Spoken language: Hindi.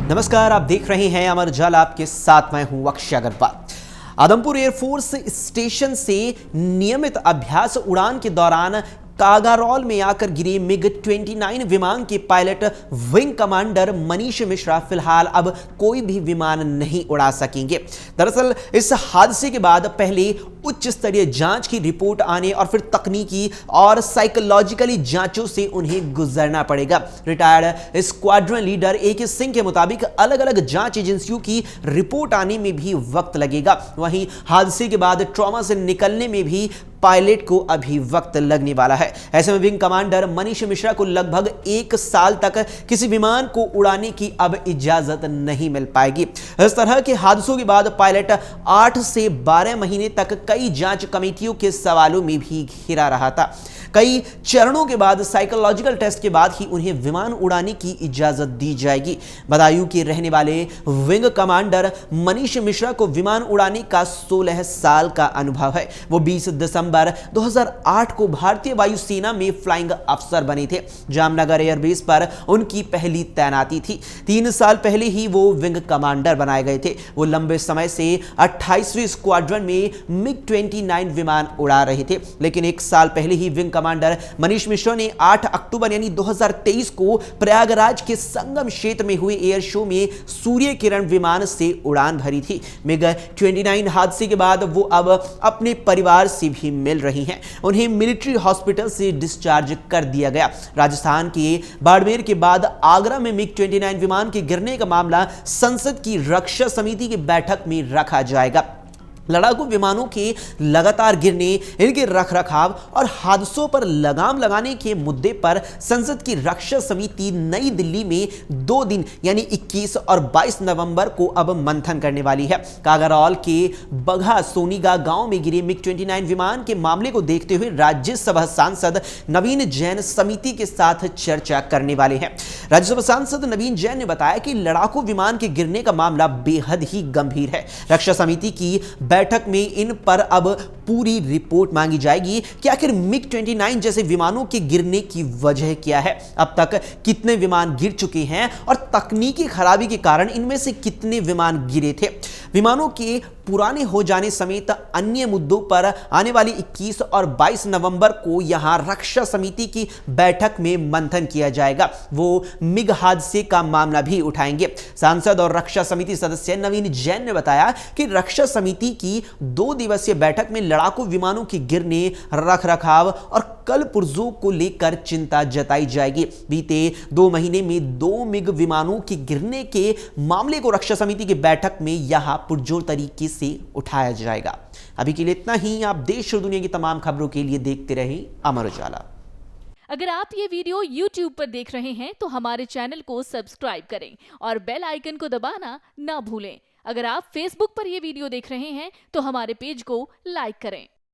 नमस्कार, आप देख रहे हैं अमर उजाला, आपके साथ मैं हूं अक्षय अग्रवाल। आदमपुर एयरफोर्स स्टेशन से नियमित अभ्यास उड़ान के दौरान कागारौल में आकर गिरे MiG-29 विमान के pilot wing commander Manish Mishra फिलहाल अब कोई भी विमान नहीं उड़ा सकेंगे। दरअसल इस हादसे के बाद पहले उच्च स्तरीय जांच की रिपोर्ट आने और फिर तकनीकी और साइकोलॉजिकली जांचों से उन्हें गुजरना पड़ेगा। Retired squadron leader AK Singh के मुताबिक अलग अलग जांच एजेंसियों की रिपोर्ट आने में भी वक्त लगेगा। वहीं हादसे के बाद ट्रॉमा से निकलने में भी पायलट को अभी वक्त लगने वाला है। ऐसे में विंग कमांडर मनीष मिश्रा को लगभग 1 साल तक किसी विमान को उड़ाने की अब इजाजत नहीं मिल पाएगी। इस तरह के हादसों के बाद पायलट 8 से 12 महीने तक कई जांच कमेटियों के सवालों में भी घिरा रहा था। कई चरणों के बाद साइकोलॉजिकल टेस्ट के बाद ही उन्हें विमान उड़ाने की इजाजत दी जाएगी। बदायूं के रहने वाले विंग कमांडर मनीष मिश्रा को विमान उड़ाने का 16 साल का अनुभव है। वो 20 दिसंबर 2008 को भारतीय वायुसेना में फ्लाइंग अफसर बने थे। जामनगर एयरबेस पर उनकी पहली तैनाती थी। 3 साल पहले ही वो विंग कमांडर बनाए गए थे। वो लंबे समय से 28वीं स्क्वाड्रन में MiG-29 विमान उड़ा रहे थे, लेकिन 1 साल पहले ही विंग कमांडर मनीष मिश्रा ने 8 अक्टूबर यानी 2023 को प्रयागराज के संगम क्षेत्र में हुए एयर शो में सूर्य किरण विमान से उड़ान भरी थी। MiG-29 हादसे के बाद वो अब अपने परिवार से भी मिल रही हैं। उन्हें मिलिट्री हॉस्पिटल से डिस्चार्ज कर दिया गया। राजस्थान के बाड़मेर के बाद आगरा में MiG-29 विमान के गिरने का मामला संसद की रक्षा समिति की बैठक में रखा जाएगा। लड़ाकू विमानों के लगातार गिरने, इनके रखरखाव और हादसों पर लगाम लगाने के मुद्दे पर संसद की रक्षा समिति नई दिल्ली में 2 दिन यानी 21 और 22 नवंबर को अब मंथन करने वाली है। कागारौल के बघा सोनीगा गांव में गिरे MiG-29 विमान के मामले को देखते हुए राज्यसभा सांसद नवीन जैन समिति के साथ चर्चा करने वाले हैं। राज्यसभा सांसद नवीन जैन ने बताया कि लड़ाकू विमान के गिरने का मामला बेहद ही गंभीर है। रक्षा समिति की बैठक में इन पर अब पूरी रिपोर्ट मांगी जाएगी कि आखिर MiG-29 जैसे विमानों के गिरने की वजह क्या है, अब तक कितने विमान गिर चुके हैं और तकनीकी खराबी के कारण इनमें से कितने विमान गिरे थे। विमानों के पुराने हो जाने समेत अन्य मुद्दों पर आने वाली 21 और 22 नवंबर को यहां रक्षा समिति की बैठक में मंथन किया जाएगा। वो MiG हादसे का मामला भी उठाएंगे। सांसद और रक्षा समिति सदस्य नवीन जैन ने बताया कि रक्षा समिति की 2 दिवसीय बैठक में लड़ाकू विमानों के गिरने, रखरखाव और कल पुर्जों को लेकर चिंता जताई जाएगी। बीते 2 महीने में 2 MiG विमानों के गिरने के मामले को रक्षा समिति की बैठक में यहां पुरजोर तरीके से उठाया जाएगा। अभी के लिए इतना ही। आप देश और दुनिया की तमाम खबरों के लिए देखते रहें अमर उजाला। अगर आप ये वीडियो YouTube पर देख रहे हैं तो हमारे चैनल को सब्सक्राइब करें और बेल आइकन को दबाना ना भूलें। अगर आप Facebook पर ये वीडियो देख रहे हैं तो हमारे पेज को लाइक करें।